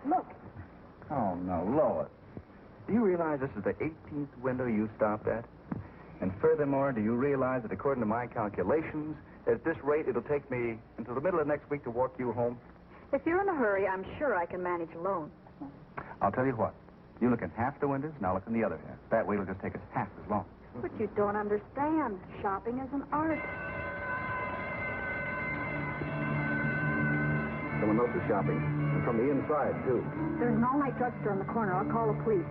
Look. Oh, no, Lois. Do you realize this is the 18th window you stopped at? And furthermore, do you realize that according to my calculations, at this rate, it'll take me until the middle of next week to walk you home? If you're in a hurry, I'm sure I can manage alone. I'll tell you what. You look in half the windows, and I'll look in the other half. That way, it'll just take us half as long. But you don't understand. Shopping is an art. Someone else is shopping. And from the inside, too. There's an all-night drugstore in the corner. I'll call the police.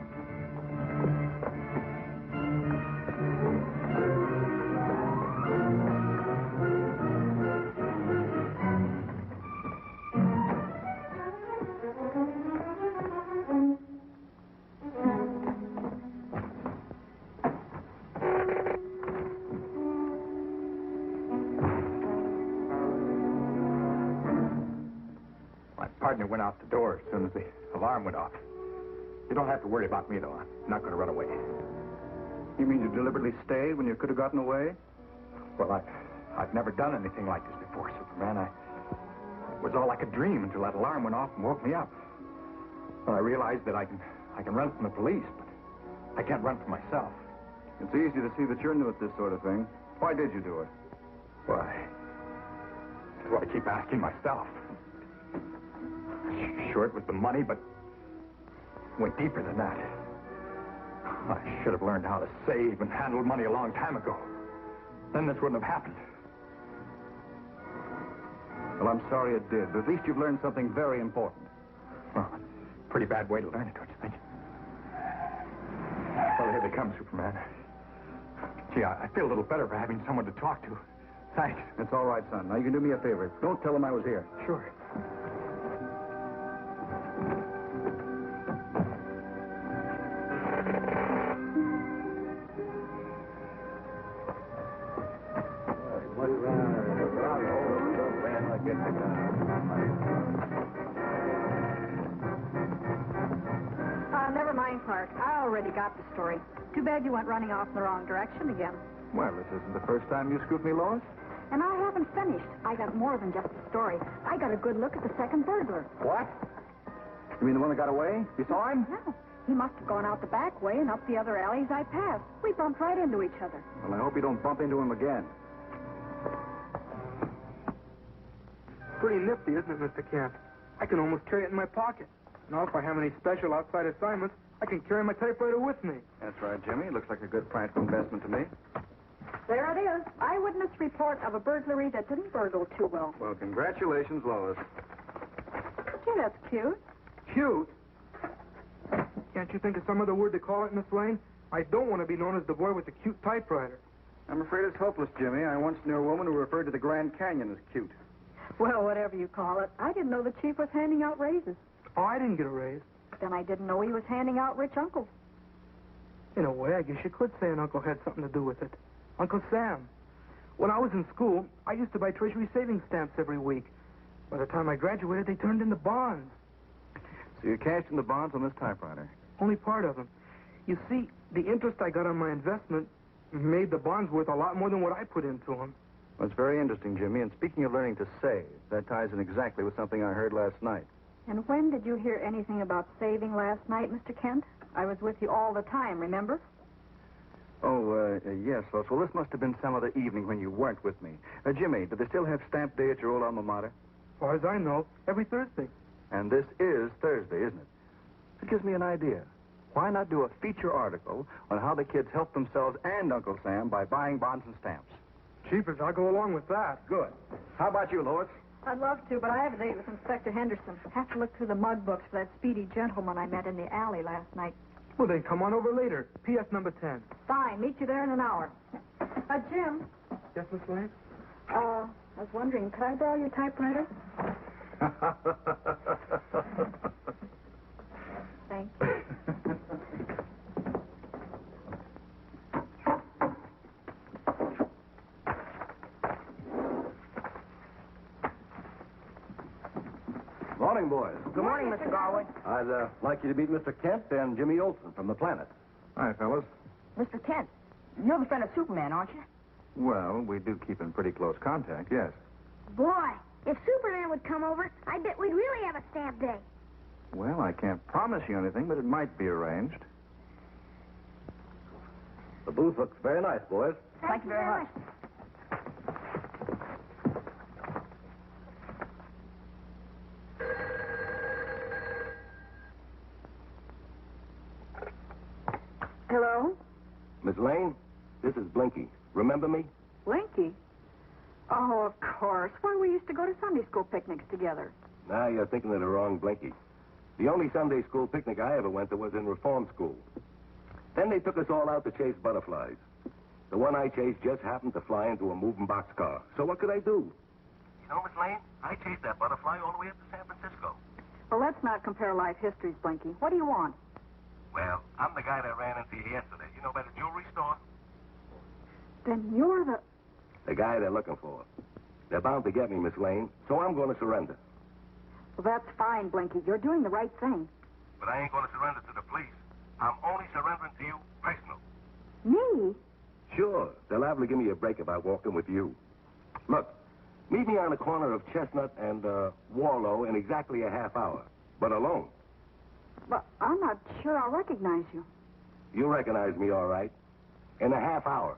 Partner went out the door as soon as the alarm went off. You don't have to worry about me, though. I'm not going to run away. You mean you deliberately stayed when you could have gotten away? Well, I've never done anything like this before, Superman. It was all like a dream until that alarm went off and woke me up. Well, I realized that I can run from the police, but I can't run from myself. It's easy to see that you're new at this sort of thing. Why did you do it? Why? That's what I keep asking myself. Sure, it was the money, but it went deeper than that. I should have learned how to save and handle money a long time ago. Then this wouldn't have happened. Well, I'm sorry it did, but at least you've learned something very important. Well, pretty bad way to learn it, don't you think? Well, here they come, Superman. Gee, I feel a little better for having someone to talk to. Thanks. It's all right, son. Now, you can do me a favor. Don't tell them I was here. Sure. Never mind, Clark. I already got the story. Too bad you went running off in the wrong direction again. Well, this isn't the first time you scooped me, Lois. And I haven't finished. I got more than just a story. I got a good look at the second burglar. What? You mean the one that got away? You saw him? No. He must have gone out the back way and up the other alleys I passed. We bumped right into each other. Well, I hope you don't bump into him again. Pretty nifty, isn't it, Mr. Kent? I can almost carry it in my pocket. Now, if I have any special outside assignments, I can carry my typewriter with me. That's right, Jimmy. Looks like a good practical investment to me. There it is. Eyewitness report of a burglary that didn't burgle too well. Well, congratulations, Lois. Gee, that's cute. Cute? Can't you think of some other word to call it, Miss Lane? I don't want to be known as the boy with the cute typewriter. I'm afraid it's hopeless, Jimmy. I once knew a woman who referred to the Grand Canyon as cute. Well, whatever you call it. I didn't know the chief was handing out raises. Oh, I didn't get a raise. Then I didn't know he was handing out rich uncles. In a way, I guess you could say an uncle had something to do with it. Uncle Sam. When I was in school, I used to buy Treasury savings stamps every week. By the time I graduated, they turned into bonds. So you cashed in the bonds on this typewriter? Only part of them. You see, the interest I got on my investment made the bonds worth a lot more than what I put into them. Well, it's very interesting, Jimmy. And speaking of learning to save, that ties in exactly with something I heard last night. And when did you hear anything about saving last night, Mr. Kent? I was with you all the time, remember? Oh, yes, Lois. Well, this must have been some other evening when you weren't with me. Jimmy, do they still have stamp day at your old alma mater? As far as I know, every Thursday. And this is Thursday, isn't it? It gives me an idea. Why not do a feature article on how the kids help themselves and Uncle Sam by buying bonds and stamps? Cheapers, I'll go along with that. Good. How about you, Lois? I'd love to, but I have a date with Inspector Henderson. Have to look through the mug books for that speedy gentleman I met in the alley last night. Well, then come on over later. P.S. number 10. Fine. Meet you there in an hour. Jim. Yes, Miss Lane? I was wondering, could I borrow your typewriter? Thanks. Morning, boys. Good morning, Mr. Garwood. I'd like you to meet Mr. Kent and Jimmy Olsen from the Planet. Hi, fellas. Mr. Kent, you're the friend of Superman, aren't you? Well, we do keep in pretty close contact, yes. Boy, if Superman would come over, I bet we'd really have a stamp day. Well, I can't promise you anything, but it might be arranged. The booth looks very nice, boys. Thank you very much. Hello? Miss Lane, this is Blinky. Remember me? Blinky? Oh, of course. Why, we used to go to Sunday school picnics together. Now you're thinking of the wrong Blinky. The only Sunday school picnic I ever went to was in reform school. Then they took us all out to chase butterflies. The one I chased just happened to fly into a moving boxcar. So what could I do? You know, Miss Lane, I chased that butterfly all the way up to San Francisco. Well, let's not compare life histories, Blinky. What do you want? Well, I'm the guy that ran into you yesterday. You know, by the jewelry store? Then you're the... The guy they're looking for. They're bound to get me, Miss Lane, so I'm going to surrender. Well, that's fine, Blinky. You're doing the right thing. But I ain't going to surrender to the police. I'm only surrendering to you personal. Me? Sure. They'll liable to give me a break if I walk in with you. Look, meet me on the corner of Chestnut and Warlow in exactly a half hour, but alone. But I'm not sure I'll recognize you. You recognize me all right. In a half hour.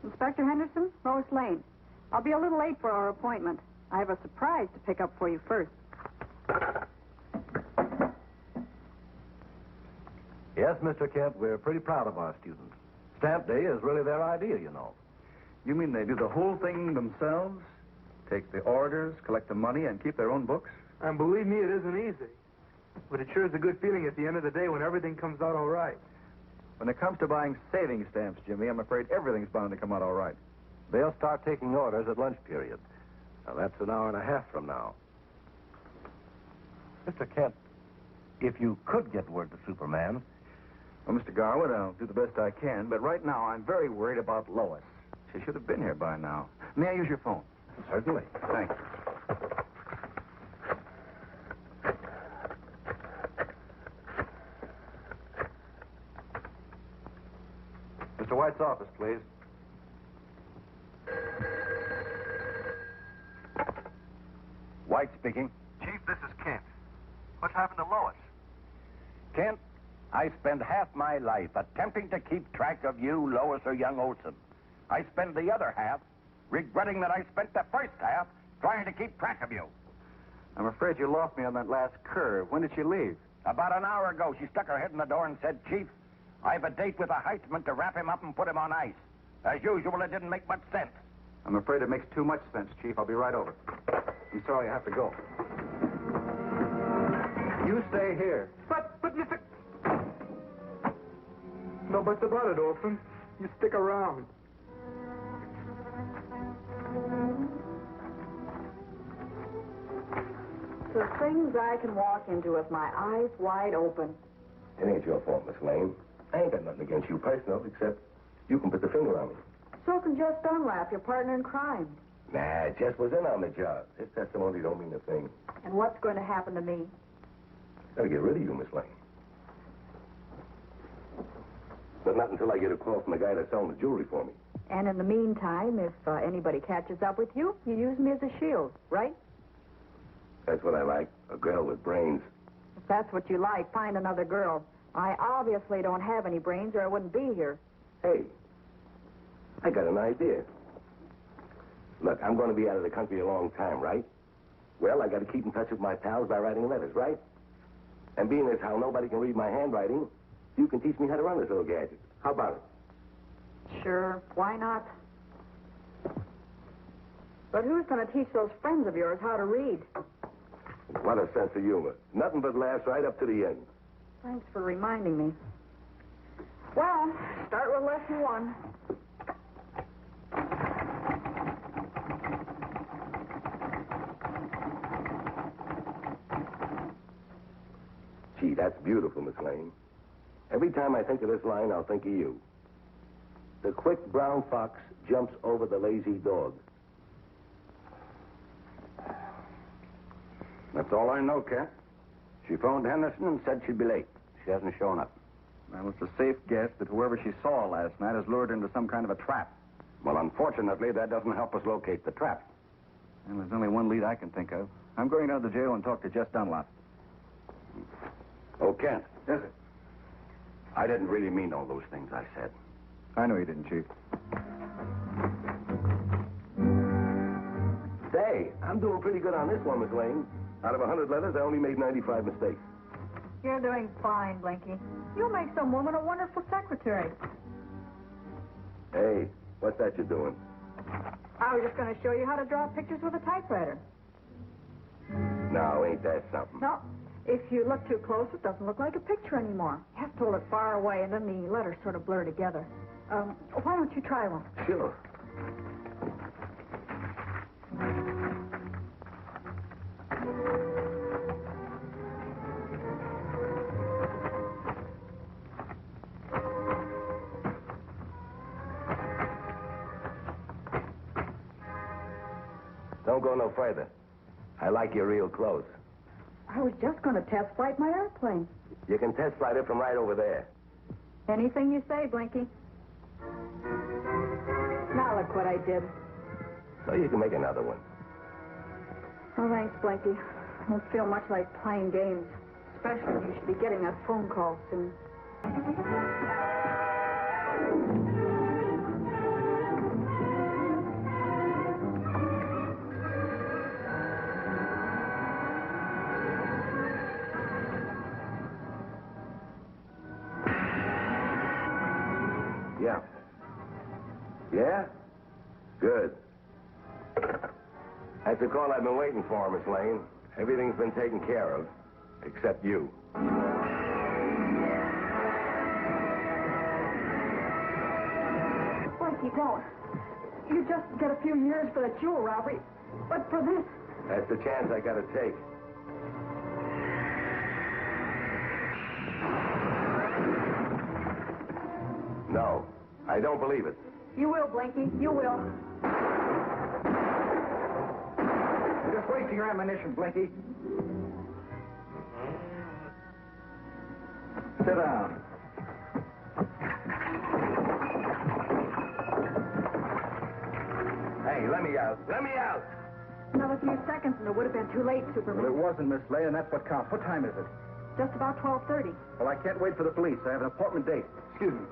Inspector Henderson, Lois Lane. I'll be a little late for our appointment. I have a surprise to pick up for you first. Yes, Mr. Kent, we're pretty proud of our students. Stamp Day is really their idea, you know. You mean they do the whole thing themselves? Take the orders, collect the money, and keep their own books? And believe me, it isn't easy. But it sure is a good feeling at the end of the day when everything comes out all right. When it comes to buying savings stamps, Jimmy, I'm afraid everything's bound to come out all right. They'll start taking orders at lunch period. Now, that's an hour and a half from now. Mr. Kent, if you could get word to Superman... Well, Mr. Garwood, I'll do the best I can, but right now I'm very worried about Lois. She should have been here by now. May I use your phone? Certainly. Thanks. Mr. White's office, please. White speaking. Chief, this is Kent. What's happened to Lois? Kent, I spend half my life attempting to keep track of you, Lois, or young Olson. I spend the other half regretting that I spent the first half trying to keep track of you. I'm afraid you lost me on that last curve. When did she leave? About an hour ago, she stuck her head in the door and said, Chief, I have a date with a heightman to wrap him up and put him on ice. As usual, it didn't make much sense. I'm afraid it makes too much sense, Chief. I'll be right over. I'm sorry I have to go. You stay here. But Mr... No buts about it, Olson. You stick around. The things I can walk into with my eyes wide open. It ain't your fault, Miss Lane. I ain't got nothing against you personal, except you can put the finger on me. So can Jess Dunlap, your partner in crime. Nah, Jess was in on the job. His testimony don't mean a thing. And what's going to happen to me? Gotta get rid of you, Miss Lane. But not until I get a call from the guy that's selling the jewelry for me. And in the meantime, if anybody catches up with you, you use me as a shield, right? That's what I like, a girl with brains. If that's what you like, find another girl. I obviously don't have any brains or I wouldn't be here. Hey, I got an idea. Look, I'm going to be out of the country a long time, right? Well, I got to keep in touch with my pals by writing letters, right? And being as how nobody can read my handwriting, you can teach me how to run this little gadget. How about it? Sure, why not? But who's going to teach those friends of yours how to read? What a sense of humor. Nothing but laughs right up to the end. Thanks for reminding me. Well, start with lesson 1. Gee, that's beautiful, Miss Lane. Every time I think of this line, I'll think of you. The quick brown fox jumps over the lazy dog. That's all I know, Kent. She phoned Henderson and said she'd be late. She hasn't shown up. Well, it's a safe guess that whoever she saw last night has lured her into some kind of a trap. Well, unfortunately, that doesn't help us locate the trap. And there's only one lead I can think of. I'm going down to the jail and talk to Jess Dunlop. Oh, Kent. Yes, sir. I didn't really mean all those things I said. I know you didn't, Chief. Say, I'm doing pretty good on this one, McLean. Out of 100 letters, I only made 95 mistakes. You're doing fine, Blinky. You'll make some woman a wonderful secretary. Hey, what's that you're doing? I was just going to show you how to draw pictures with a typewriter. No, ain't that something? No, if you look too close, it doesn't look like a picture anymore. You have to hold it far away, and then the letters sort of blur together. Why don't you try one? Sure. Don't go no further. I like you real close. I was just going to test flight my airplane. You can test flight it from right over there. Anything you say, Blinky. Now look what I did. So you can make another one. Oh, thanks, Blinky. I don't feel much like playing games. Especially when you should be getting that phone call soon. Yeah. Yeah? Good. That's the call I've been waiting for, Miss Lane. Everything's been taken care of, except you. Blinky, don't. You just get a few years for the jewel robbery. But for this... That's the chance I gotta take. No, I don't believe it. You will, Blinky. You will. You're just wasting your ammunition, Blinky. Sit down. Hey, let me out. Let me out! Another few seconds and it would have been too late, Well, Superman. it wasn't, Miss Lay, and that's what counts. What time is it? Just about 12:30. Well, I can't wait for the police. I have an appointment date. Excuse me.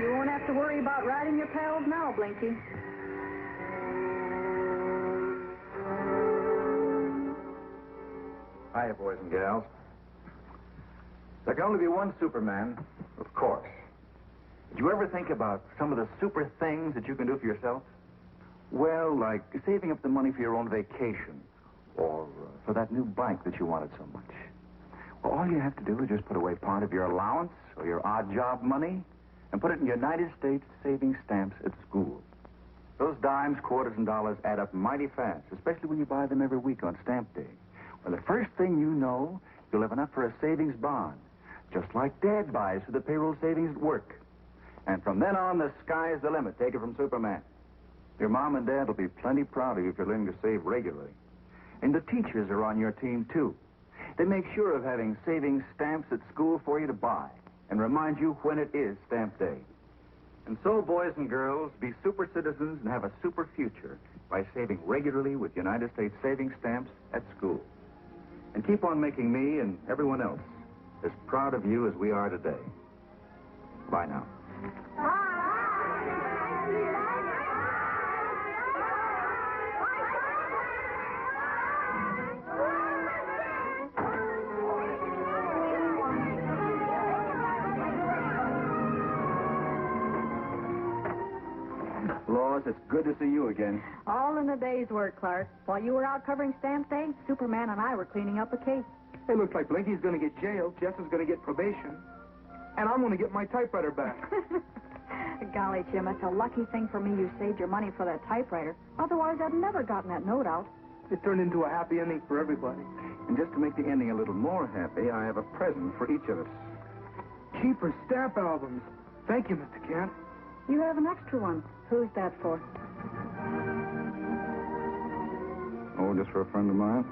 You won't have to worry about riding your pals now, Blinky. Hiya, boys and gals. There can only be one Superman, of course. Did you ever think about some of the super things that you can do for yourself? Well, like saving up the money for your own vacation, or for that new bike that you wanted so much. Well, all you have to do is just put away part of your allowance or your odd job money and put it in United States savings stamps at school. Those dimes, quarters, and dollars add up mighty fast, especially when you buy them every week on stamp day. Well, the first thing you know, you'll have enough for a savings bond, just like Dad buys for the payroll savings at work. And from then on, the sky's the limit. Take it from Superman. Your mom and Dad will be plenty proud of you if you're learning to save regularly. And the teachers are on your team, too. They make sure of having savings stamps at school for you to buy and remind you when it is stamp day. And so, boys and girls, be super citizens and have a super future by saving regularly with United States savings stamps at school. And keep on making me and everyone else as proud of you as we are today. Bye now. Laws, it's good to see you again. All in a day's work, Clark. While you were out covering stamp day, Superman and I were cleaning up a case. It looks like Blinky's going to get jailed, Jess is going to get probation, and I'm going to get my typewriter back. Golly, Jim, it's a lucky thing for me you saved your money for that typewriter. Otherwise, I'd never gotten that note out. It turned into a happy ending for everybody. And just to make the ending a little more happy, I have a present for each of us. Cheaper stamp albums. Thank you, Mr. Kent. You have an extra one. Who's that for? Oh, just for a friend of mine.